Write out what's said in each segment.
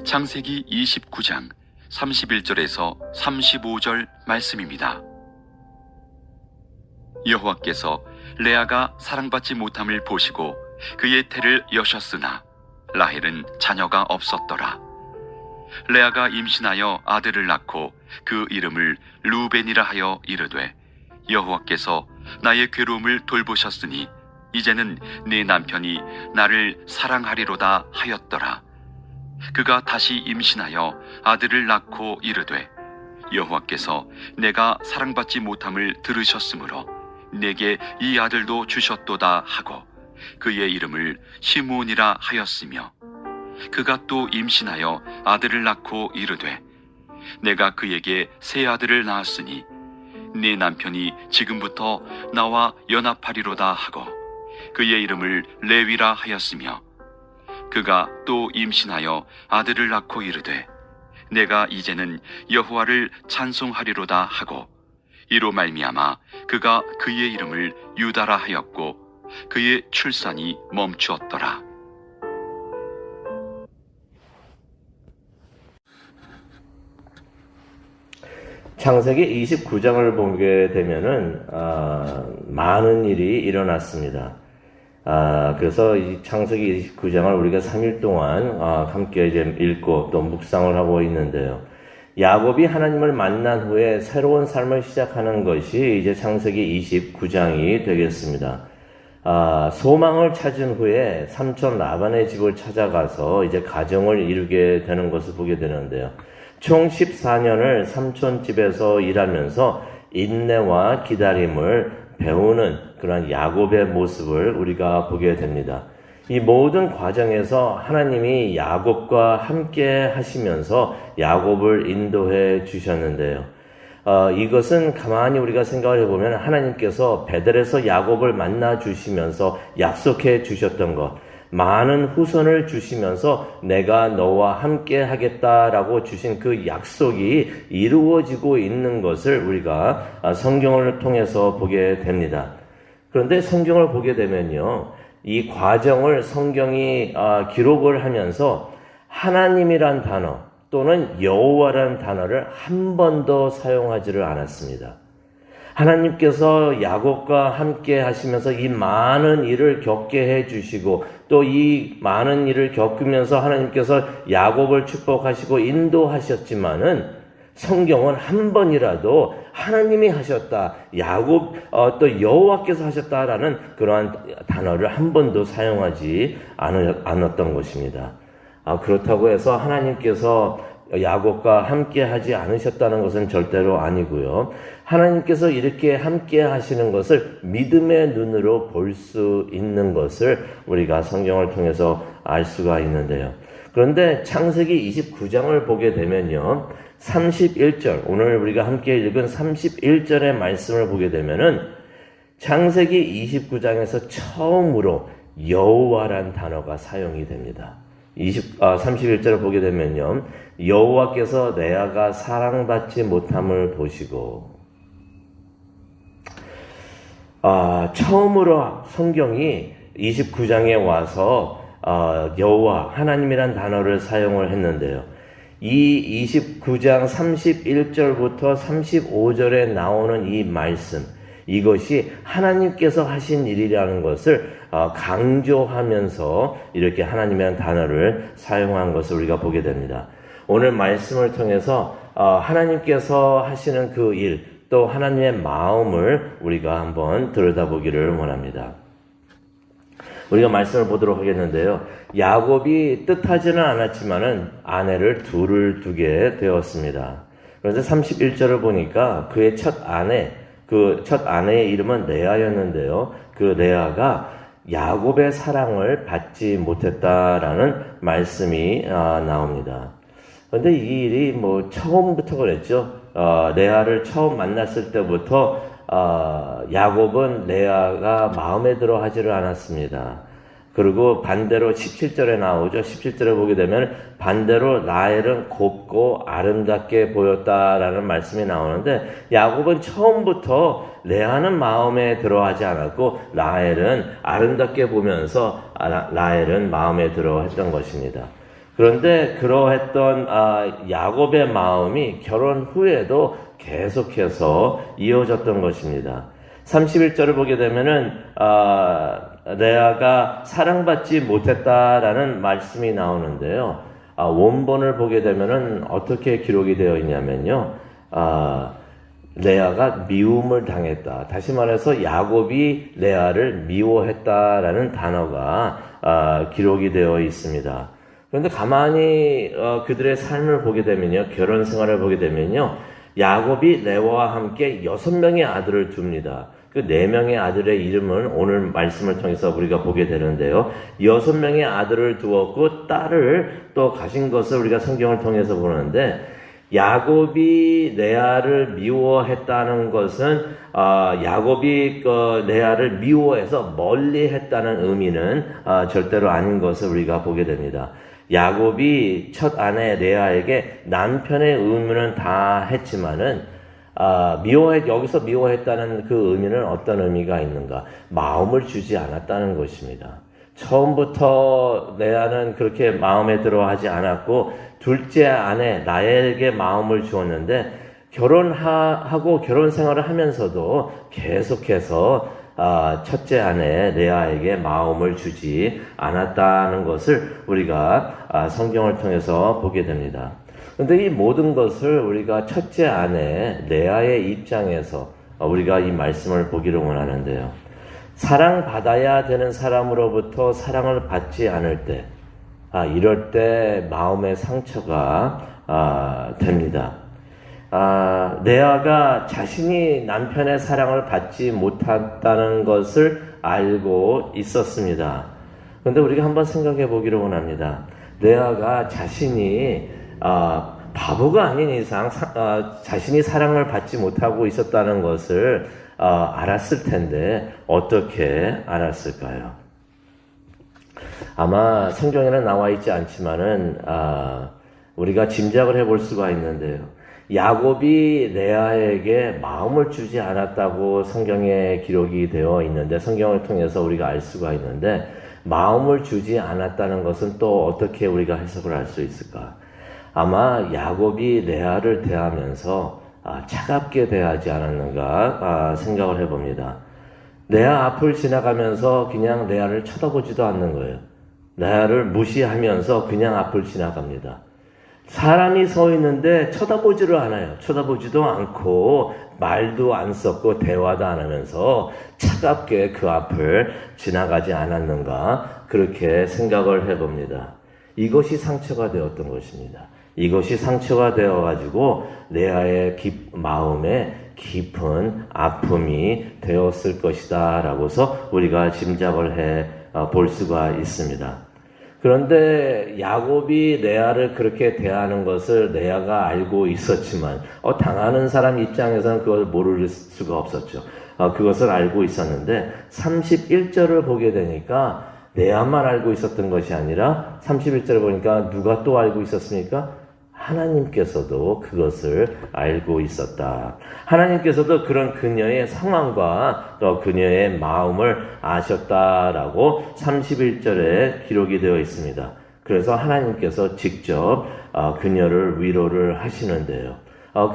창세기 29장 31절에서 35절 말씀입니다. 여호와께서 레아가 사랑받지 못함을 보시고 그의 태를 여셨으나 라헬은 자녀가 없었더라. 레아가 임신하여 아들을 낳고 그 이름을 루벤이라 하여 이르되 여호와께서 나의 괴로움을 돌보셨으니 이제는 내 남편이 나를 사랑하리로다 하였더라. 그가 다시 임신하여 아들을 낳고 이르되 여호와께서 내가 사랑받지 못함을 들으셨으므로 내게 이 아들도 주셨도다 하고 그의 이름을 시므온이라 하였으며 그가 또 임신하여 아들을 낳고 이르되 내가 그에게 새 아들을 낳았으니 네 남편이 지금부터 나와 연합하리로다 하고 그의 이름을 레위라 하였으며 그가 또 임신하여 아들을 낳고 이르되 내가 이제는 여호와를 찬송하리로다 하고 이로 말미암아 그가 그의 이름을 유다라 하였고 그의 출산이 멈추었더라. 창세기 29장을 보게 되면은 많은 일이 일어났습니다. 그래서 이 창세기 29장을 우리가 3일 동안 함께 이제 읽고 또 묵상을 하고 있는데요. 야곱이 하나님을 만난 후에 새로운 삶을 시작하는 것이 이제 창세기 29장이 되겠습니다. 소망을 찾은 후에 삼촌 라반의 집을 찾아가서 이제 가정을 이루게 되는 것을 보게 되는데요. 총 14년을 삼촌 집에서 일하면서 인내와 기다림을 배우는 그런 야곱의 모습을 우리가 보게 됩니다. 이 모든 과정에서 하나님이 야곱과 함께 하시면서 야곱을 인도해 주셨는데요. 이것은 가만히 우리가 생각을 해보면 하나님께서 베델에서 야곱을 만나 주시면서 약속해 주셨던 것, 많은 후손을 주시면서 내가 너와 함께 하겠다라고 주신 그 약속이 이루어지고 있는 것을 우리가 성경을 통해서 보게 됩니다. 그런데 성경을 보게 되면요, 이 과정을 성경이 기록을 하면서 하나님이란 단어 또는 여호와라는 단어를 한 번도 사용하지를 않았습니다. 하나님께서 야곱과 함께 하시면서 이 많은 일을 겪게 해주시고 또 이 많은 일을 겪으면서 하나님께서 야곱을 축복하시고 인도하셨지만은 성경은 한 번이라도 하나님이 하셨다, 야곱 또 여호와께서 하셨다라는 그러한 단어를 한 번도 사용하지 않았던 것입니다. 그렇다고 해서 하나님께서 야곱과 함께 하지 않으셨다는 것은 절대로 아니고요. 하나님께서 이렇게 함께 하시는 것을 믿음의 눈으로 볼 수 있는 것을 우리가 성경을 통해서 알 수가 있는데요. 그런데 창세기 29장을 보게 되면요, 31절, 오늘 우리가 함께 읽은 31절의 말씀을 보게 되면은 창세기 29장에서 처음으로 여호와란 단어가 사용이 됩니다. 31절을 보게 되면요, 여호와께서 레아가 사랑받지 못함을 보시고, 처음으로 성경이 29장에 와서 여호와, 하나님이란 단어를 사용을 했는데요. 이 29장 31절부터 35절에 나오는 이 말씀, 이것이 하나님께서 하신 일이라는 것을 강조하면서 이렇게 하나님이라는 단어를 사용한 것을 우리가 보게 됩니다. 오늘 말씀을 통해서 하나님께서 하시는 그 일, 또 하나님의 마음을 우리가 한번 들여다보기를 원합니다. 우리가 말씀을 보도록 하겠는데요. 야곱이 뜻하지는 않았지만은 아내를 둘을 두게 되었습니다. 그래서 31절을 보니까 그의 첫 아내의 이름은 레아였는데요. 그 레아가 야곱의 사랑을 받지 못했다라는 말씀이 나옵니다. 그런데 이 일이 처음부터 그랬죠. 레아를 처음 만났을 때부터 야곱은 레아가 마음에 들어 하지를 않았습니다. 그리고 반대로 17절에 나오죠. 17절에 보게 되면 반대로 라헬은 곱고 아름답게 보였다라는 말씀이 나오는데 야곱은 처음부터 레아는 마음에 들어 하지 않았고 라헬은 아름답게 보면서 라헬은 마음에 들어 했던 것입니다. 그런데 그러했던 야곱의 마음이 결혼 후에도 계속해서 이어졌던 것입니다. 31절을 보게 되면은 레아가 사랑받지 못했다라는 말씀이 나오는데요. 원본을 보게 되면은 어떻게 기록이 되어 있냐면요. 레아가 미움을 당했다. 다시 말해서 야곱이 레아를 미워했다라는 단어가 기록이 되어 있습니다. 그런데 가만히 그들의 삶을 보게 되면요. 결혼 생활을 보게 되면요. 야곱이 레아와 함께 6명의 아들을 둡니다. 그 4명의 아들의 이름은 오늘 말씀을 통해서 우리가 보게 되는데요. 6명의 아들을 두었고 딸을 또 가진 것을 우리가 성경을 통해서 보는데 야곱이 레아를 미워했다는 것은 야곱이 레아를 미워해서 멀리했다는 의미는 절대로 아닌 것을 우리가 보게 됩니다. 야곱이 첫 아내 레아에게 남편의 의무는 다 했지만은 여기서 미워했다는 그 의미는 어떤 의미가 있는가? 마음을 주지 않았다는 것입니다. 처음부터 레아는 그렇게 마음에 들어 하지 않았고 둘째 아내 라헬에게 마음을 주었는데 결혼하고 결혼 생활을 하면서도 계속해서 첫째 아내 레아에게 마음을 주지 않았다는 것을 우리가 성경을 통해서 보게 됩니다. 그런데 이 모든 것을 우리가 첫째 아내 레아의 입장에서 우리가 이 말씀을 보기를 원하는데요. 사랑받아야 되는 사람으로부터 사랑을 받지 않을 때, 이럴 때 마음의 상처가 됩니다. 레아가 자신이 남편의 사랑을 받지 못했다는 것을 알고 있었습니다. 그런데 우리가 한번 생각해 보기를 원합니다. 레아가 자신이 바보가 아닌 이상 자신이 사랑을 받지 못하고 있었다는 것을 알았을 텐데 어떻게 알았을까요? 아마 성경에는 나와 있지 않지만은 우리가 짐작을 해볼 수가 있는데요. 야곱이 레아에게 마음을 주지 않았다고 성경에 기록이 되어 있는데 성경을 통해서 우리가 알 수가 있는데 마음을 주지 않았다는 것은 또 어떻게 우리가 해석을 할 수 있을까? 아마 야곱이 레아를 대하면서 차갑게 대하지 않았는가 생각을 해봅니다. 레아 앞을 지나가면서 그냥 레아를 쳐다보지도 않는 거예요. 레아를 무시하면서 그냥 앞을 지나갑니다. 사람이 서 있는데 쳐다보지를 않아요. 쳐다보지도 않고 말도 안 섞고 대화도 안 하면서 차갑게 그 앞을 지나가지 않았는가 그렇게 생각을 해봅니다. 이것이 상처가 되었던 것입니다. 이것이 상처가 되어가지고 레아의 마음에 깊은 아픔이 되었을 것이다 라고서 우리가 짐작을 해 볼 수가 있습니다. 그런데 야곱이 레아를 그렇게 대하는 것을 레아가 알고 있었지만 당하는 사람 입장에서는 그걸 모를 수가 없었죠. 그것을 알고 있었는데 31절을 보게 되니까 레아만 알고 있었던 것이 아니라 31절을 보니까 누가 또 알고 있었습니까? 하나님께서도 그것을 알고 있었다. 하나님께서도 그런 그녀의 상황과 또 그녀의 마음을 아셨다라고 31절에 기록이 되어 있습니다. 그래서 하나님께서 직접 그녀를 위로를 하시는데요.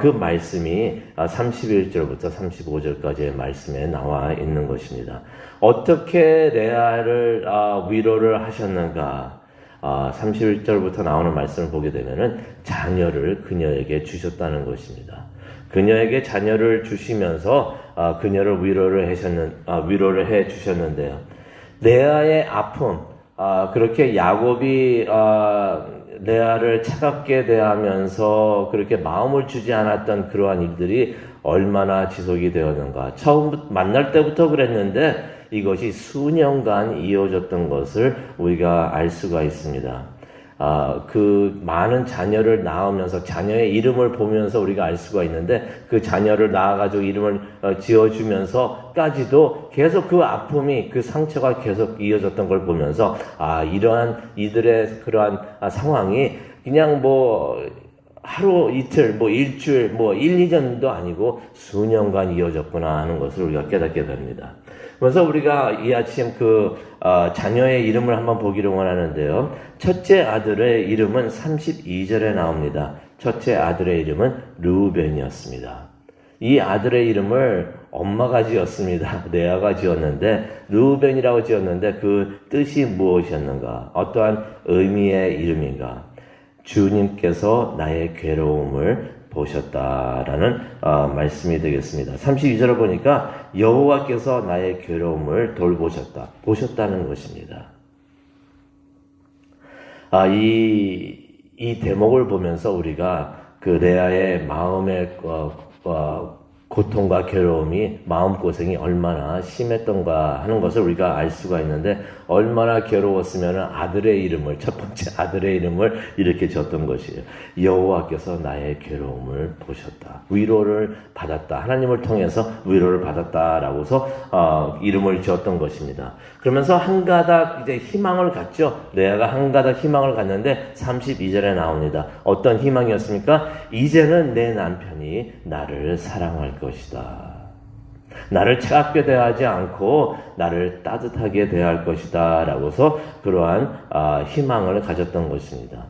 그 말씀이 31절부터 35절까지의 말씀에 나와 있는 것입니다. 어떻게 레아를 위로를 하셨는가? 31절부터 나오는 말씀을 보게 되면은 자녀를 그녀에게 주셨다는 것입니다. 그녀에게 자녀를 주시면서 그녀를 위로를 해 주셨는데요. 레아의 아픔, 그렇게 야곱이 레아를 차갑게 대하면서 그렇게 마음을 주지 않았던 그러한 일들이 얼마나 지속이 되었는가. 처음 만날 때부터 그랬는데 이것이 수년간 이어졌던 것을 우리가 알 수가 있습니다. 그 많은 자녀를 낳으면서 자녀의 이름을 보면서 우리가 알 수가 있는데 그 자녀를 낳아가지고 이름을 지어주면서까지도 계속 그 아픔이 그 상처가 계속 이어졌던 걸 보면서 이러한 이들의 그러한 상황이 그냥 하루 이틀 일주일 1, 2년도 아니고 수년간 이어졌구나 하는 것을 우리가 깨닫게 됩니다. 그래서 우리가 이 아침 자녀의 이름을 한번 보기를 원하는데요. 첫째 아들의 이름은 32절에 나옵니다. 첫째 아들의 이름은 르우벤이었습니다. 이 아들의 이름을 엄마가 지었습니다. 레아가 지었는데 르우벤이라고 지었는데 그 뜻이 무엇이었는가? 어떠한 의미의 이름인가? 주님께서 나의 괴로움을 보셨다라는 말씀이 되겠습니다. 32절을 보니까 여호와께서 나의 괴로움을 보셨다는 것입니다. 이 대목을 보면서 우리가 그 레아의 마음의 고통과 괴로움이, 마음고생이 얼마나 심했던가 하는 것을 우리가 알 수가 있는데, 얼마나 괴로웠으면 아들의 이름을, 첫 번째 아들의 이름을 이렇게 졌던 것이에요. 여호와께서 나의 괴로움을 보셨다. 위로를 받았다. 하나님을 통해서 위로를 받았다라고서 이름을 지었던 것입니다. 그러면서 한 가닥 이제 희망을 갖죠. 레아가 한 가닥 희망을 갖는데 32절에 나옵니다. 어떤 희망이었습니까? 이제는 내 남편이 나를 사랑할 것이다. 나를 차갑게 대하지 않고 나를 따뜻하게 대할 것이다 라고서 그러한 희망을 가졌던 것입니다.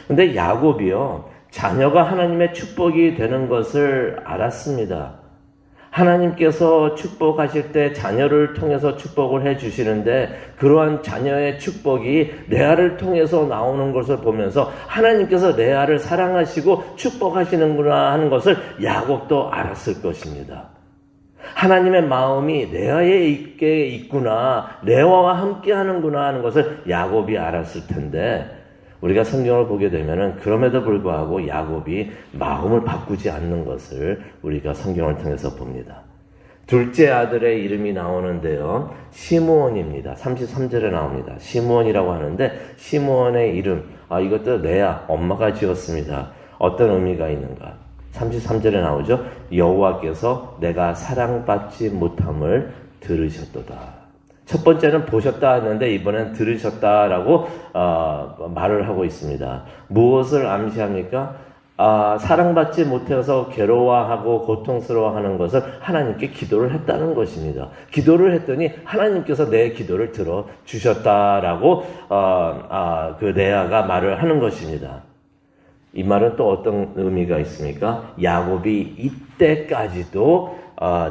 근데 야곱이요, 자녀가 하나님의 축복이 되는 것을 알았습니다. 하나님께서 축복하실 때 자녀를 통해서 축복을 해주시는데, 그러한 자녀의 축복이 레아를 통해서 나오는 것을 보면서 하나님께서 레아를 사랑하시고 축복하시는구나 하는 것을 야곱도 알았을 것입니다. 하나님의 마음이 레아에 있구나, 레아와 함께 하는구나 하는 것을 야곱이 알았을 텐데, 우리가 성경을 보게 되면은 그럼에도 불구하고 야곱이 마음을 바꾸지 않는 것을 우리가 성경을 통해서 봅니다. 둘째 아들의 이름이 나오는데요, 시므온입니다. 33절에 나옵니다. 시므온이라고 하는데, 시므온의 이름, 이것도 레아 엄마가 지었습니다. 어떤 의미가 있는가? 33절에 나오죠. 여호와께서 내가 사랑받지 못함을 들으셨도다. 첫 번째는 보셨다 했는데 이번엔 들으셨다라고 말을 하고 있습니다. 무엇을 암시합니까? 사랑받지 못해서 괴로워하고 고통스러워하는 것을 하나님께 기도를 했다는 것입니다. 기도를 했더니 하나님께서 내 기도를 들어주셨다라고 그 레아가 말을 하는 것입니다. 이 말은 또 어떤 의미가 있습니까? 야곱이 이때까지도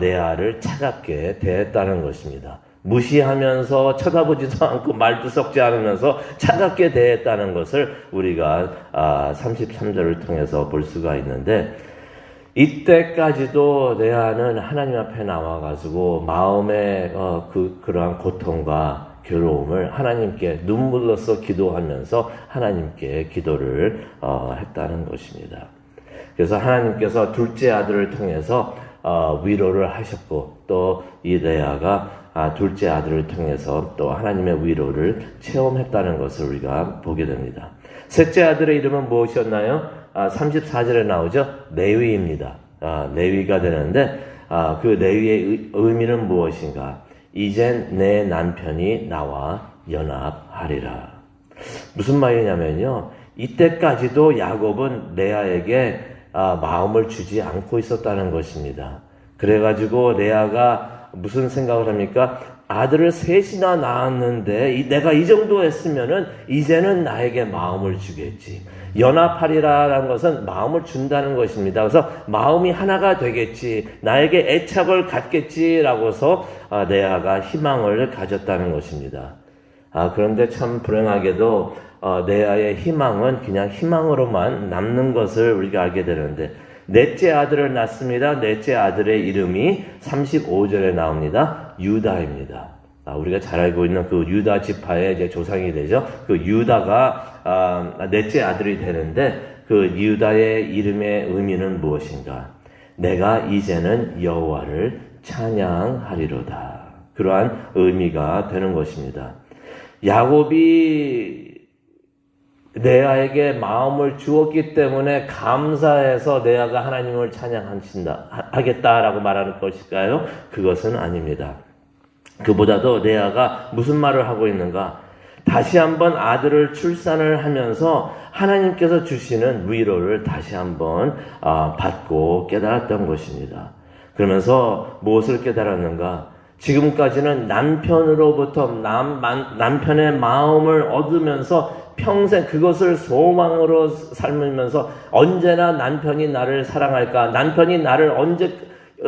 레아를 차갑게 대했다는 것입니다. 무시하면서 쳐다보지도 않고 말도 섞지 않으면서 차갑게 대했다는 것을 우리가 33절을 통해서 볼 수가 있는데, 이때까지도 레아는 하나님 앞에 나와가지고 마음의 그러한 고통과 괴로움을 하나님께 눈물로써 기도하면서 하나님께 기도를 했다는 것입니다. 그래서 하나님께서 둘째 아들을 통해서 위로를 하셨고, 또 이 레아가 둘째 아들을 통해서 또 하나님의 위로를 체험했다는 것을 우리가 보게 됩니다. 셋째 아들의 이름은 무엇이었나요? 34절에 나오죠. 레위입니다. 레위가 되는데, 그 레위의 의미는 무엇인가? 이젠 내 남편이 나와 연합하리라. 무슨 말이냐면요, 이때까지도 야곱은 레아에게 마음을 주지 않고 있었다는 것입니다. 그래가지고 레아가 무슨 생각을 합니까? 아들을 셋이나 낳았는데 내가 이 정도 했으면은 이제는 나에게 마음을 주겠지. 연합하리라라는 것은 마음을 준다는 것입니다. 그래서 마음이 하나가 되겠지, 나에게 애착을 갖겠지라고서 레아가 희망을 가졌다는 것입니다. 그런데 참 불행하게도 레아의 희망은 그냥 희망으로만 남는 것을 우리가 알게 되는데, 넷째 아들을 낳습니다. 넷째 아들의 이름이 35절에 나옵니다. 유다입니다. 우리가 잘 알고 있는 그 유다 지파의 이제 조상이 되죠. 그 유다가 넷째 아들이 되는데, 그 유다의 이름의 의미는 무엇인가? 내가 이제는 여호와를 찬양하리로다. 그러한 의미가 되는 것입니다. 야곱이 레아에게 마음을 주었기 때문에 감사해서 레아가 하나님을 하겠다라고 말하는 것일까요? 그것은 아닙니다. 그보다도 레아가 무슨 말을 하고 있는가? 다시 한번 아들을 출산을 하면서 하나님께서 주시는 위로를 다시 한번 받고 깨달았던 것입니다. 그러면서 무엇을 깨달았는가? 지금까지는 남편으로부터 남편의 마음을 얻으면서 평생 그것을 소망으로 삶으면서 언제나 남편이 나를 사랑할까? 남편이 나를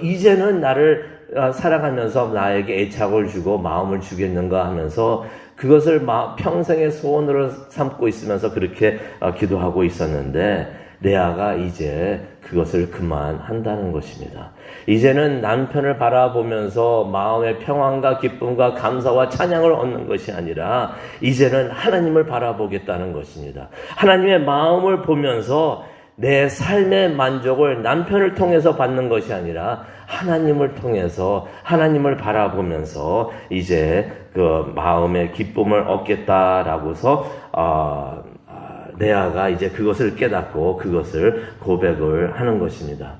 이제는 나를 사랑하면서 나에게 애착을 주고 마음을 주겠는가 하면서 그것을 평생의 소원으로 삼고 있으면서 그렇게 기도하고 있었는데 레아가 이제 그것을 그만한다는 것입니다. 이제는 남편을 바라보면서 마음의 평안과 기쁨과 감사와 찬양을 얻는 것이 아니라 이제는 하나님을 바라보겠다는 것입니다. 하나님의 마음을 보면서 내 삶의 만족을 남편을 통해서 받는 것이 아니라 하나님을 통해서 하나님을 바라보면서 이제 그 마음의 기쁨을 얻겠다라고서 레아가 이제 그것을 깨닫고 그것을 고백을 하는 것입니다.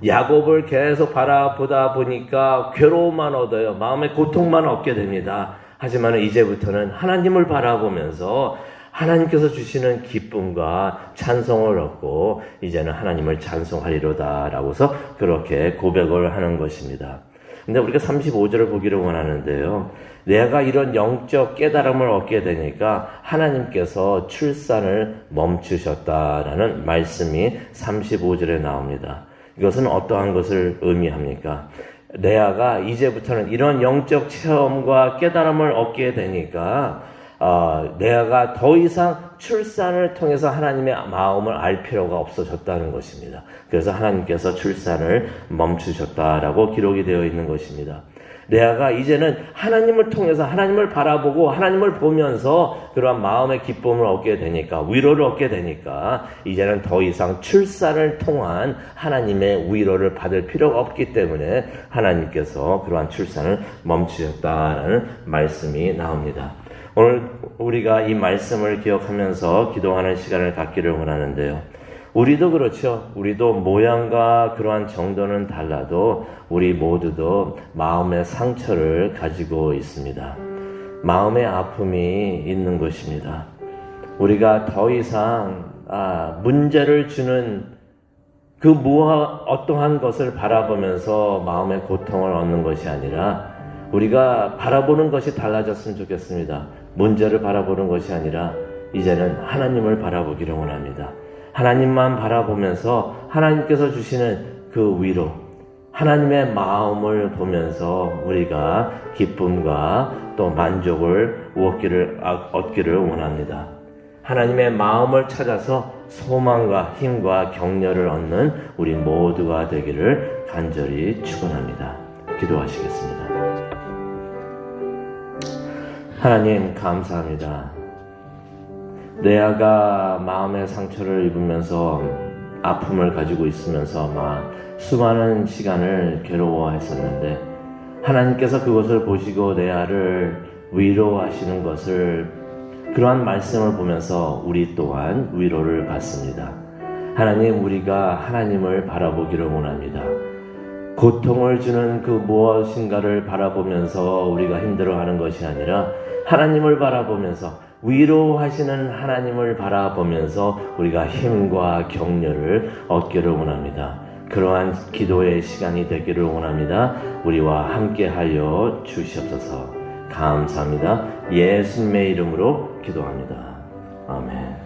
야곱을 계속 바라보다 보니까 괴로움만 얻어요. 마음의 고통만 얻게 됩니다. 하지만 이제부터는 하나님을 바라보면서 하나님께서 주시는 기쁨과 찬송을 얻고 이제는 하나님을 찬송하리로다 라고서 그렇게 고백을 하는 것입니다. 근데 우리가 35절을 보기를 원하는데요. 내가 이런 영적 깨달음을 얻게 되니까 하나님께서 출산을 멈추셨다라는 말씀이 35절에 나옵니다. 이것은 어떠한 것을 의미합니까? 레아가 이제부터는 이런 영적 체험과 깨달음을 얻게 되니까 레아가 더 이상 출산을 통해서 하나님의 마음을 알 필요가 없어졌다는 것입니다. 그래서 하나님께서 출산을 멈추셨다라고 기록이 되어 있는 것입니다. 레아가 이제는 하나님을 통해서 하나님을 바라보고 하나님을 보면서 그러한 마음의 기쁨을 얻게 되니까 위로를 얻게 되니까 이제는 더 이상 출산을 통한 하나님의 위로를 받을 필요가 없기 때문에 하나님께서 그러한 출산을 멈추셨다라는 말씀이 나옵니다. 오늘 우리가 이 말씀을 기억하면서 기도하는 시간을 갖기를 원하는데요. 우리도 그렇죠. 우리도 모양과 그러한 정도는 달라도 우리 모두도 마음의 상처를 가지고 있습니다. 마음의 아픔이 있는 것입니다. 우리가 더 이상 문제를 주는 그 어떠한 것을 바라보면서 마음의 고통을 얻는 것이 아니라 우리가 바라보는 것이 달라졌으면 좋겠습니다. 문제를 바라보는 것이 아니라 이제는 하나님을 바라보기를 원합니다. 하나님만 바라보면서 하나님께서 주시는 그 위로, 하나님의 마음을 보면서 우리가 기쁨과 또 만족을 얻기를 원합니다. 하나님의 마음을 찾아서 소망과 힘과 격려를 얻는 우리 모두가 되기를 간절히 축원합니다. 기도하시겠습니다. 하나님 감사합니다. 레아가 마음의 상처를 입으면서 아픔을 가지고 있으면서 수많은 시간을 괴로워했었는데 하나님께서 그것을 보시고 레아를 위로하시는 것을 그러한 말씀을 보면서 우리 또한 위로를 받습니다. 하나님, 우리가 하나님을 바라보기를 원합니다. 고통을 주는 그 무엇인가를 바라보면서 우리가 힘들어하는 것이 아니라 하나님을 바라보면서 위로하시는 하나님을 바라보면서 우리가 힘과 격려를 얻기를 원합니다. 그러한 기도의 시간이 되기를 원합니다. 우리와 함께하여 주시옵소서. 감사합니다. 예수님의 이름으로 기도합니다. 아멘.